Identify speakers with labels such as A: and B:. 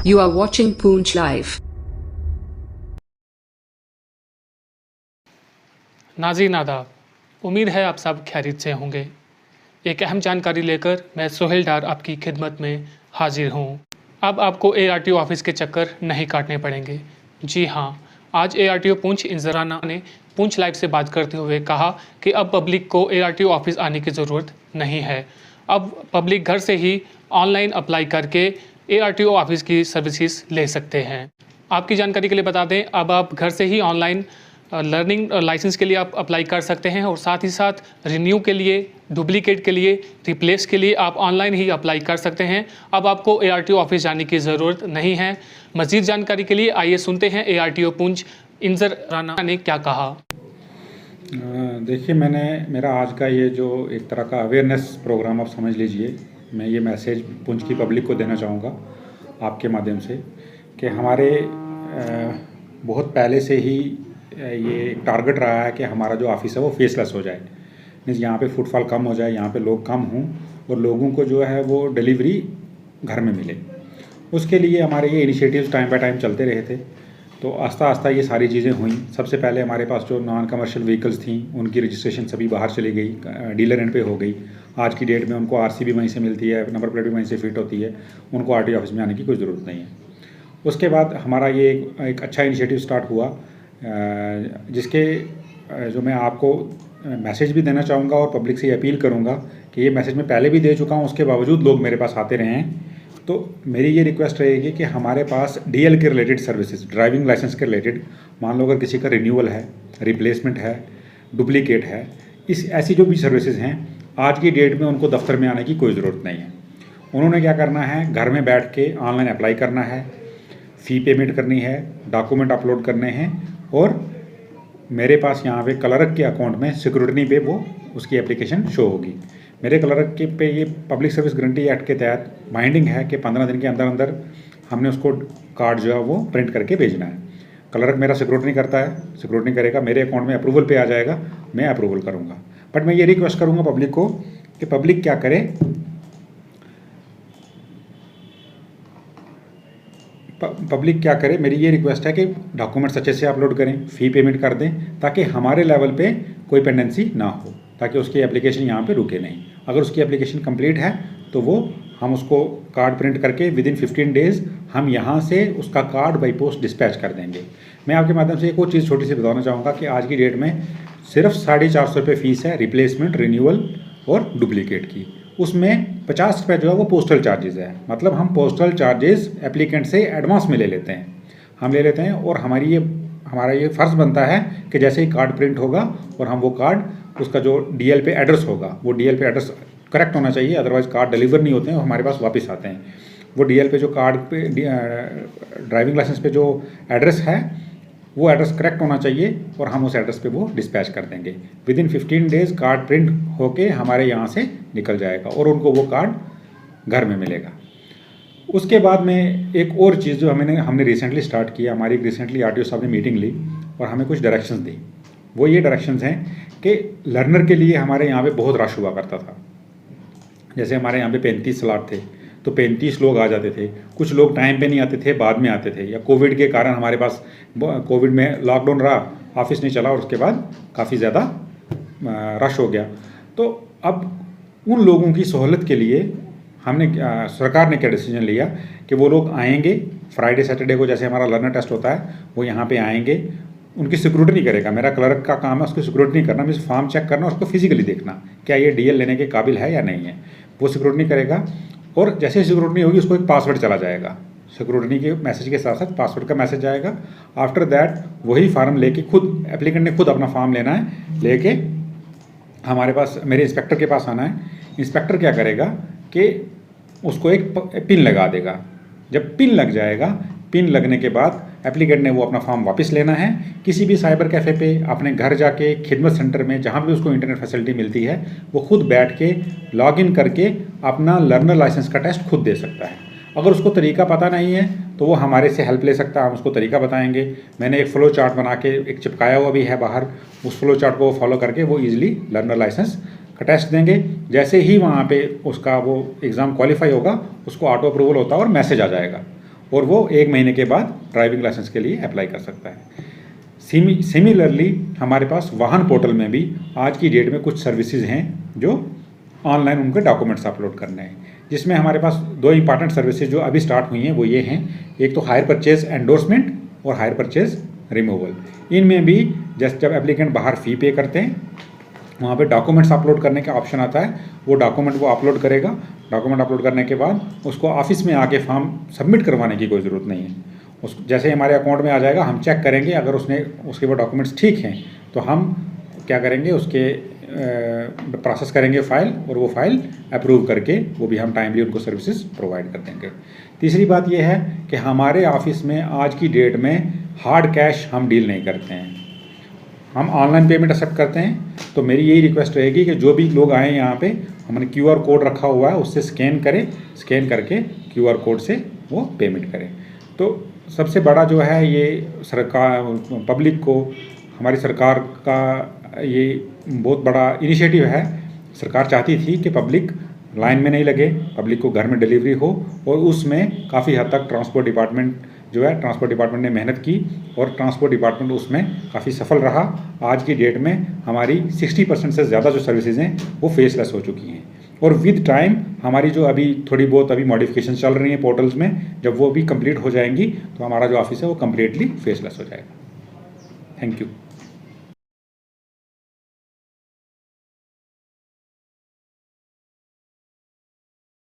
A: You are watching Poonch Live.
B: नाज़रीन आदाब, उम्मीद है आप सब खैरियत से होंगे। एक अहम जानकारी लेकर मैं सोहेल डार आपकी खिदमत में हाजिर हूँ। अब आपको ARTO ऑफिस के चक्कर नहीं काटने पड़ेंगे। जी हाँ, आज ARTO पूंछ इंजराना ने पूंछ लाइव से बात करते हुए कहा कि अब पब्लिक को ARTO ऑफिस आने की ज़रूरत नहीं है। अब पब्लिक घर से ही ऑनलाइन अप्लाई करके ARTO ऑफिस की सर्विसेज ले सकते हैं। आपकी जानकारी के लिए बता दें, अब आप घर से ही ऑनलाइन लर्निंग लाइसेंस के लिए आप अप्लाई कर सकते हैं और साथ ही साथ रिन्यू के लिए, डुप्लीकेट के लिए, रिप्लेस के लिए आप ऑनलाइन ही अप्लाई कर सकते हैं। अब आपको ARTO ऑफिस जाने की ज़रूरत नहीं है। मज़ीद जानकारी के लिए आइए सुनते हैं ARTO पूंछ इंजर राना ने क्या कहा।
C: देखिए, मेरा आज का ये जो एक तरह का अवेयरनेस प्रोग्राम आप समझ लीजिए, मैं ये मैसेज पुंछ की पब्लिक को देना चाहूँगा आपके माध्यम से कि हमारे बहुत पहले से ही ये टारगेट रहा है कि हमारा जो ऑफिस है वो फेसलेस हो जाए। मीन्स यहाँ पे फुटफॉल कम हो जाए, यहाँ पे लोग कम हों और लोगों को जो है वो डिलीवरी घर में मिले। उसके लिए हमारे ये इनिशिएटिव्स टाइम बाय टाइम चलते रहे थे। तो आस्ता आस्ता ये सारी चीज़ें हुई। सबसे पहले हमारे पास जो नॉन कमर्शियल व्हीकल्स थी उनकी रजिस्ट्रेशन सभी बाहर चली गई, डीलर एंड पे हो गई। आज की डेट में उनको RC भी वहीं से मिलती है, नंबर प्लेट भी वहीं से फिट होती है, उनको RTO ऑफिस में आने की कोई ज़रूरत नहीं है। उसके बाद हमारा ये एक अच्छा इनिशिएटिव स्टार्ट हुआ, जिसके जो मैं आपको मैसेज भी देना चाहूँगा और पब्लिक से अपील करूँगा कि ये मैसेज मैं पहले भी दे चुका हूँ, उसके बावजूद लोग मेरे पास आते रहे हैं। तो मेरी ये रिक्वेस्ट रहेगी कि हमारे पास DL के रिलेटेड सर्विसेज, ड्राइविंग लाइसेंस के रिलेटेड, मान लो अगर किसी का रिन्यूअल है, रिप्लेसमेंट है, डुप्लीकेट है, ऐसी जो भी सर्विसेज हैं, आज की डेट में उनको दफ्तर में आने की कोई ज़रूरत नहीं है। उन्होंने क्या करना है, घर में बैठ के ऑनलाइन अप्लाई करना है, फ़ी पेमेंट करनी है, डॉक्यूमेंट अपलोड करने हैं और मेरे पास यहाँ पे क्लर्क के अकाउंट में सिक्योरिटी पे वो उसकी एप्लीकेशन शो होगी। मेरे क्लर्क के पे ये पब्लिक सर्विस गारंटी एक्ट के तहत बाइंडिंग है कि 15 दिन के अंदर अंदर हमने उसको कार्ड जो है वो प्रिंट करके भेजना है। क्लर्क मेरा सिक्योरिटी करता है, सिक्योरिटी करेगा, मेरे अकाउंट में अप्रूवल पे आ जाएगा, मैं अप्रूवल करूँगा। बट मैं ये रिक्वेस्ट करूँगा पब्लिक को कि पब्लिक क्या करे, मेरी ये रिक्वेस्ट है कि डॉक्यूमेंट्स अच्छे से अपलोड करें, फ़ी पेमेंट कर दें, ताकि हमारे लेवल पे कोई पेंडेंसी ना हो, ताकि उसकी एप्लीकेशन यहाँ पे रुके नहीं। अगर उसकी एप्लीकेशन कंप्लीट है तो वो हम उसको कार्ड प्रिंट करके विदिन 15 डेज़ हम यहाँ से उसका कार्ड बाई पोस्ट डिस्पैच कर देंगे। मैं आपके माध्यम से एक और चीज़ छोटी सी बताना चाहूँगा कि आज की डेट में सिर्फ 450 रुपये फ़ीस है रिप्लेसमेंट, रिन्यूअल और डुप्लीकेट की। उसमें 50 रुपये जो है वो पोस्टल चार्जेज़ है। मतलब हम पोस्टल चार्जेज़ एप्लीकेंट से एडवांस में ले लेते हैं, और हमारा ये फ़र्ज़ बनता है कि जैसे ही कार्ड प्रिंट होगा और हम वो कार्ड, उसका जो DL पे एड्रेस होगा, वो DL पे एड्रेस करेक्ट होना चाहिए, अदरवाइज़ कार्ड डिलीवर नहीं होते हैं और हमारे पास वापस आते हैं। वो DL पे जो कार्ड पे, ड्राइविंग लाइसेंस पे जो एड्रेस है वो एड्रेस करेक्ट होना चाहिए और हम उस एड्रेस पे वो डिस्पैच कर देंगे। विदिन 15 डेज़ कार्ड प्रिंट होके हमारे यहाँ से निकल जाएगा और उनको वो कार्ड घर में मिलेगा। उसके बाद में एक और चीज़ जो हमने रिसेंटली स्टार्ट किया, हमारी रिसेंटली RTO साहब ने मीटिंग ली और हमें कुछ डायरेक्शंस दी। वो ये डायरेक्शंस हैं कि लर्नर के लिए हमारे यहाँ पे बहुत रश हुआ करता था। जैसे हमारे यहाँ पे 35 स्लॉट थे तो 35 लोग आ जाते थे। कुछ लोग टाइम पे नहीं आते थे, बाद में आते थे, या कोविड के कारण हमारे पास कोविड में लॉकडाउन रहा, ऑफिस नहीं चला और उसके बाद काफ़ी ज़्यादा रश हो गया। तो अब उन लोगों की सहूलत के लिए सरकार ने क्या डिसीजन लिया कि वो लोग आएंगे फ्राइडे सैटरडे को, जैसे हमारा लर्नर टेस्ट होता है, वो यहाँ पे आएंगे, उनकी सिक्योरिटी नहीं करेगा। मेरा क्लर्क का काम है उसकी सिक्योरिटी नहीं करना, मीन्स फॉर्म चेक करना, उसको फिजिकली देखना क्या ये DL लेने के काबिल है या नहीं है, वो सिक्योरिटी करेगा। और जैसे ही सिक्योरिटी होगी उसको एक पासवर्ड चला जाएगा, सिक्योरिटी के मैसेज के साथ साथ पासवर्ड का मैसेज आएगा। आफ्टर दैट वही फार्म लेके खुद एप्लीकेंट ने खुद अपना फॉर्म लेना है, लेके हमारे पास, मेरे इंस्पेक्टर के पास आना है। इंस्पेक्टर क्या करेगा कि उसको एक पिन लगा देगा। जब पिन लग जाएगा, पिन लगने के बाद एप्लीकेंट ने वो अपना फॉर्म वापस लेना है, किसी भी साइबर कैफ़े पे, अपने घर जाके, खिदमत सेंटर में, जहाँ भी उसको इंटरनेट फैसिलिटी मिलती है, वो खुद बैठ के लॉगिन करके अपना लर्नर लाइसेंस का टेस्ट खुद दे सकता है। अगर उसको तरीका पता नहीं है तो वो हमारे से हेल्प ले सकता है, हम उसको तरीका बताएंगे। मैंने एक फ़्लो चार्ट बना के एक चिपकाया हुआ भी है बाहर, उस फ्लो चार्ट को फॉलो करके वो ईजिली लर्नर लाइसेंस का टेस्ट देंगे। जैसे ही वहाँ पे उसका वो एग्ज़ाम क्वालिफाई होगा, उसको ऑटो अप्रूवल होता है और मैसेज आ जाएगा। और वो 1 महीने के बाद ड्राइविंग लाइसेंस के लिए अप्लाई कर सकता है। सिमिलरली हमारे पास वाहन पोर्टल में भी आज की डेट में कुछ सर्विसेज हैं जो ऑनलाइन उनके डॉक्यूमेंट्स अपलोड करने हैं, जिसमें हमारे पास 2 इंपॉर्टेंट सर्विसेज जो अभी स्टार्ट हुई हैं वो ये हैं, एक तो हायर परचेज एंडोर्समेंट और हायर परचेज रिमूवल। इनमें भी जब एप्लीकेंट बाहर फ़ी पे करते हैं वहाँ पे डॉक्यूमेंट्स अपलोड करने का ऑप्शन आता है, वो डॉक्यूमेंट वो अपलोड करेगा। डॉक्यूमेंट अपलोड करने के बाद उसको ऑफिस में आके फॉर्म सबमिट करवाने की कोई ज़रूरत नहीं है। उस जैसे हमारे अकाउंट में आ जाएगा हम चेक करेंगे, अगर उसके वो डॉक्यूमेंट्स ठीक हैं तो हम क्या करेंगे, उसके प्रोसेस करेंगे फ़ाइल, और वो फाइल अप्रूव करके वो भी हम टाइमली उनको सर्विसेज प्रोवाइड कर देंगे। तीसरी बात ये है कि हमारे ऑफिस में आज की डेट में हार्ड कैश हम डील नहीं करते हैं, हम ऑनलाइन पेमेंट एक्सेप्ट करते हैं। तो मेरी यही रिक्वेस्ट रहेगी कि जो भी लोग आएँ यहाँ पे, हमने QR कोड रखा हुआ है, उससे स्कैन करें, स्कैन करके QR कोड से वो पेमेंट करें। तो सबसे बड़ा जो है ये सरकार पब्लिक को, हमारी सरकार का ये बहुत बड़ा इनिशिएटिव है। सरकार चाहती थी कि पब्लिक लाइन में नहीं लगे, पब्लिक को घर में डिलीवरी हो, और उसमें काफ़ी हद तक ट्रांसपोर्ट डिपार्टमेंट ने मेहनत की और ट्रांसपोर्ट डिपार्टमेंट उसमें काफ़ी सफल रहा। आज की डेट में हमारी 60% से ज़्यादा जो सर्विसेज हैं वो फेसलेस हो चुकी हैं, और विद टाइम हमारी जो अभी थोड़ी बहुत अभी मॉडिफिकेशन चल रही हैं पोर्टल्स में, जब वो भी कंप्लीट हो जाएंगी तो हमारा जो ऑफिस है वो कम्प्लीटली फेसलेस हो जाएगा। Thank you.